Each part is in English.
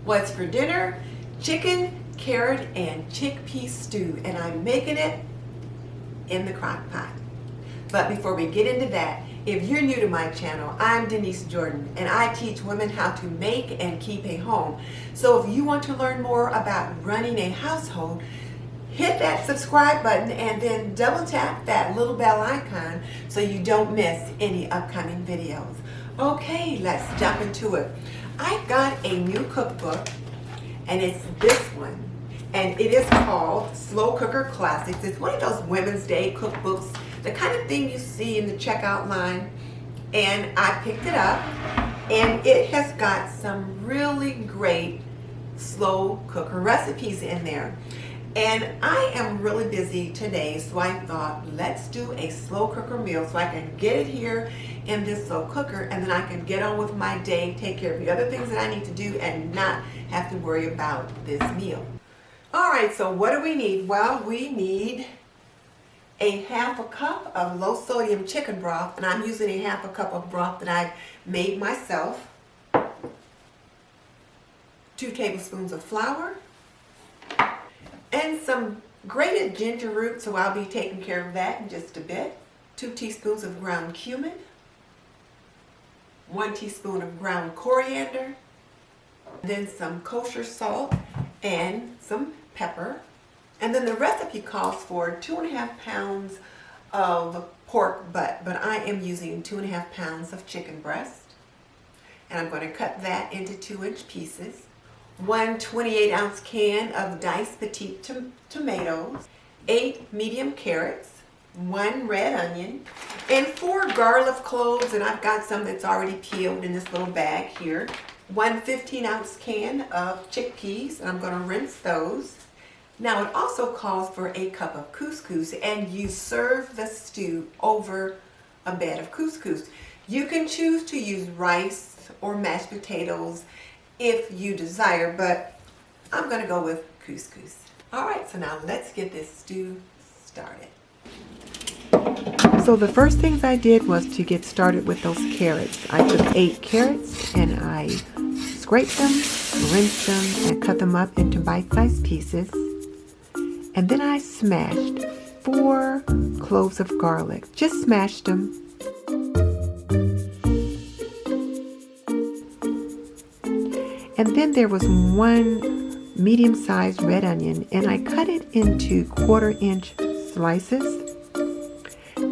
What's for dinner? Chicken, carrot, and chickpea stew, and I'm making it in the crock pot. But before we get into that, if you're new to my channel, I'm Denise Jordan, and I teach women how to make and keep a home. So if you want to learn more about running a household, hit that subscribe button and then double tap that little bell icon so you don't miss any upcoming videos. Okay, let's jump into it. I got a new cookbook, and it's this one, and it is called Slow Cooker Classics. It's one of those Women's Day cookbooks, the kind of thing you see in the checkout line, and I picked it up, and it has got some really great slow cooker recipes in there. And I am really busy today, so I thought, let's do a slow cooker meal so I can get it here in this slow cooker, and then I can get on with my day, take care of the other things that I need to do, and not have to worry about this meal. All right, so what do we need? Well, we need a half a cup of low sodium chicken broth, and I'm using a half a cup of broth that I've made myself. 2 tablespoons of flour, and some grated ginger root, so I'll be taking care of that in just a bit. 2 teaspoons of ground cumin, 1 teaspoon of ground coriander, then some kosher salt and some pepper. And then the recipe calls for 2.5 pounds of pork butt, but I am using 2.5 pounds of chicken breast. And I'm going to cut that into 2-inch pieces. 1 28-ounce can of diced petite tomatoes, 8 medium carrots, 1 red onion, and 4 garlic cloves, and I've got some that's already peeled in this little bag here. 1 15-ounce can of chickpeas, and I'm going to rinse those. Now it also calls for a cup of couscous, and you serve the stew over a bed of couscous. You can choose to use rice or mashed potatoes if you desire, but I'm going to go with couscous. All right, so now let's get this stew started. So the first things I did was to get started with those carrots. I took 8 carrots and I scraped them, rinsed them, and cut them up into bite-sized pieces. And then I smashed 4 cloves of garlic. Just smashed them. And then there was 1 medium-sized red onion, and I cut it into 1/4-inch slices.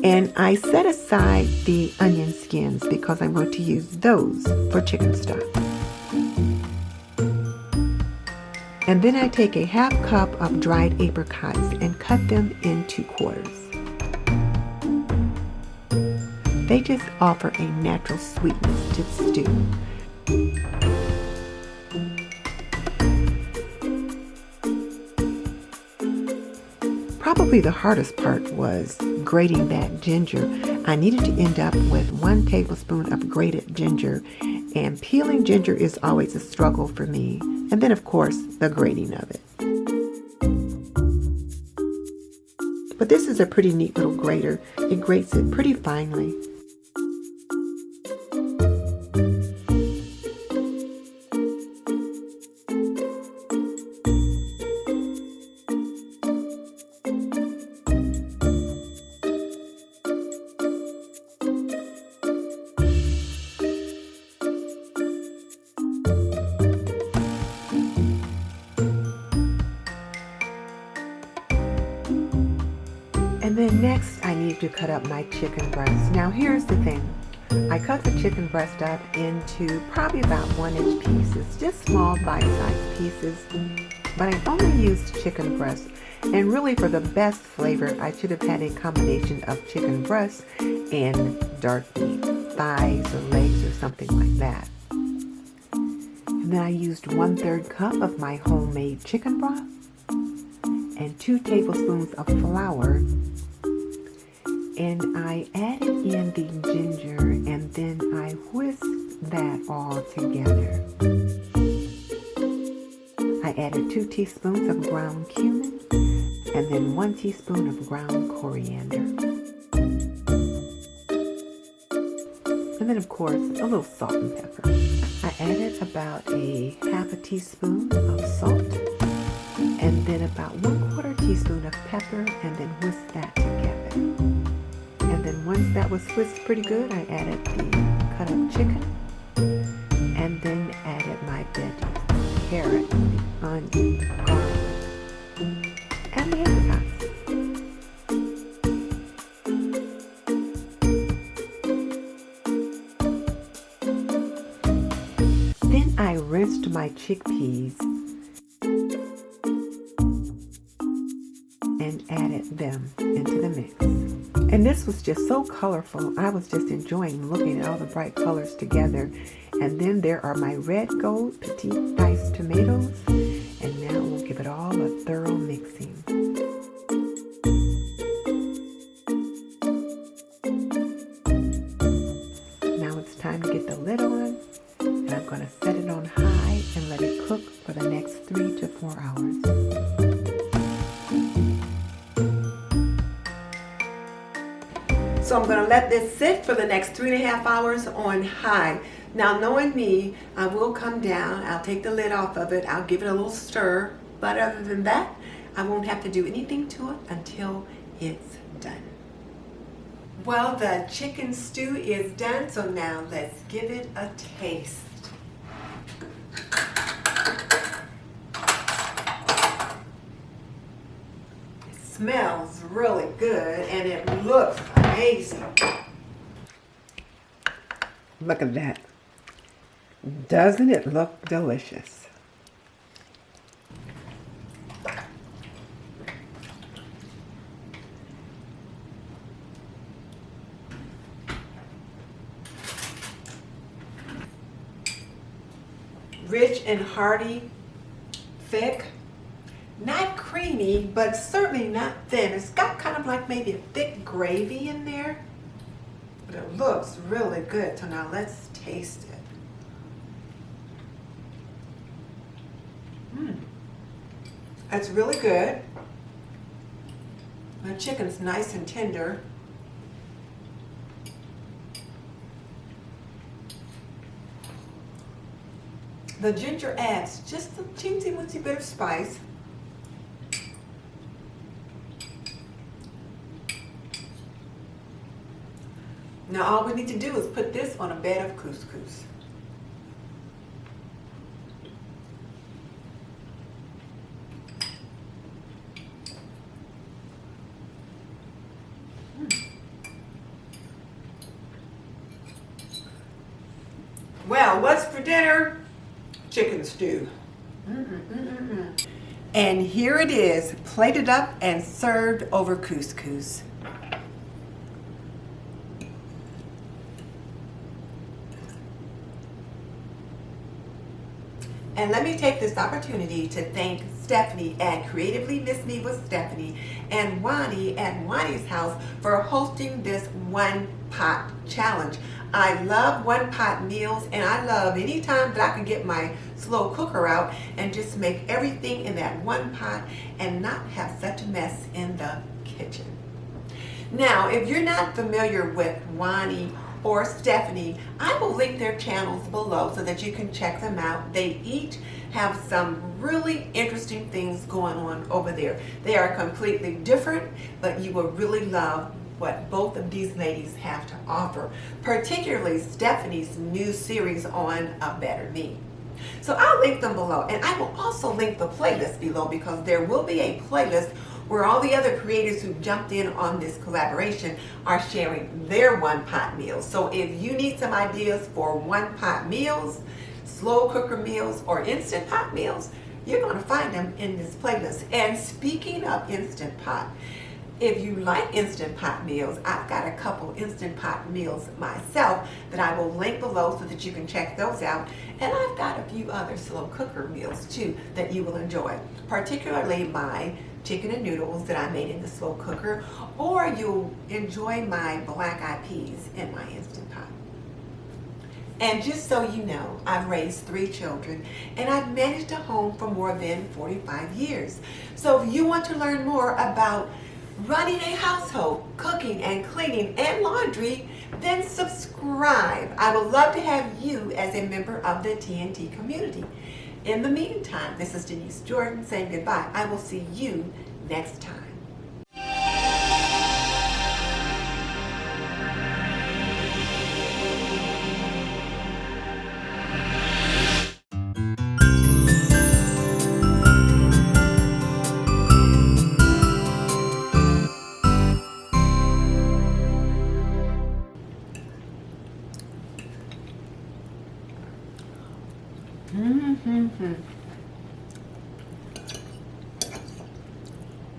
And I set aside the onion skins because I'm going to use those for chicken stock. And then I take a half cup of dried apricots and cut them into quarters. They just offer a natural sweetness to the stew. Probably the hardest part was grating that ginger. I needed to end up with 1 tablespoon of grated ginger, and peeling ginger is always a struggle for me. And then of course the grating of it. But this is a pretty neat little grater. It grates it pretty finely. And then next I need to cut up my chicken breast. Now here's the thing. I cut the chicken breast up into probably about 1-inch pieces, just small bite-sized pieces. But I only used chicken breast, and really for the best flavor I should have had a combination of chicken breast and dark meat, thighs or legs or something like that. And then I used 1/3 cup of my homemade chicken broth and 2 tablespoons of flour. And I added in the ginger, and then I whisked that all together. I added 2 teaspoons of ground cumin, and then 1 teaspoon of ground coriander. And then of course, a little salt and pepper. I added about a half a teaspoon of salt and then about 1/4 teaspoon of pepper, and then whisk that together. And then once that was whisked pretty good, I added the cut up chicken and then added my veggies, carrot, the onion, the garlic, and the apricots. Then I rinsed my chickpeas and added them into the mix. And this was just so colorful. I was just enjoying looking at all the bright colors together. And then there are my red gold petite diced tomatoes. And now we'll give it all a thorough mixing. Now it's time to get the lid on. And I'm going to set it on high and let it cook for the next 3 to 4 hours. So I'm going to let this sit for the next 3.5 hours on high. Now, knowing me, I will come down, I'll take the lid off of it, I'll give it a little stir, but other than that, I won't have to do anything to it until it's done. Well, the chicken stew is done, so now let's give it a taste. Smells really good and it looks amazing. Look at that. Doesn't it look delicious? Rich and hearty, thick. Not creamy, but certainly not thin. It's got kind of like maybe a thick gravy in there, but it looks really good. So now let's taste it. It's really good. The chicken's nice and tender. The ginger adds just a teensy-weensy bit of spice. Now all we need to do is put this on a bed of couscous. Well, what's for dinner? Chicken stew. And here it is, plated up and served over couscous. And let me take this opportunity to thank Stephanie at Creatively MsMe with Stephanie and Juani at Juani's house for hosting this one pot challenge. I love one pot meals, and I love any time that I can get my slow cooker out and just make everything in that one pot and not have such a mess in the kitchen. Now, if you're not familiar with Juani or Stephanie, I will link their channels below so that you can check them out. They each have some really interesting things going on over there. They are completely different, but you will really love what both of these ladies have to offer, particularly Stephanie's new series on A Better Me. So I'll link them below, and I will also link the playlist below because there will be a playlist where all the other creators who jumped in on this collaboration are sharing their one-pot meals. So if you need some ideas for one-pot meals, slow cooker meals, or instant pot meals, you're going to find them in this playlist. And speaking of instant pot, if you like instant pot meals, I've got a couple instant pot meals myself that I will link below so that you can check those out. And I've got a few other slow cooker meals too that you will enjoy, particularly my chicken and noodles that I made in the slow cooker, or you'll enjoy my black-eyed peas in my instant pot. And just so you know, I've raised 3 children and I've managed a home for more than 45 years. So if you want to learn more about running a household, cooking and cleaning and laundry, then subscribe. I would love to have you as a member of the TNT community. In the meantime, this is Denise Jordan saying goodbye. I will see you next time. Mm-hmm.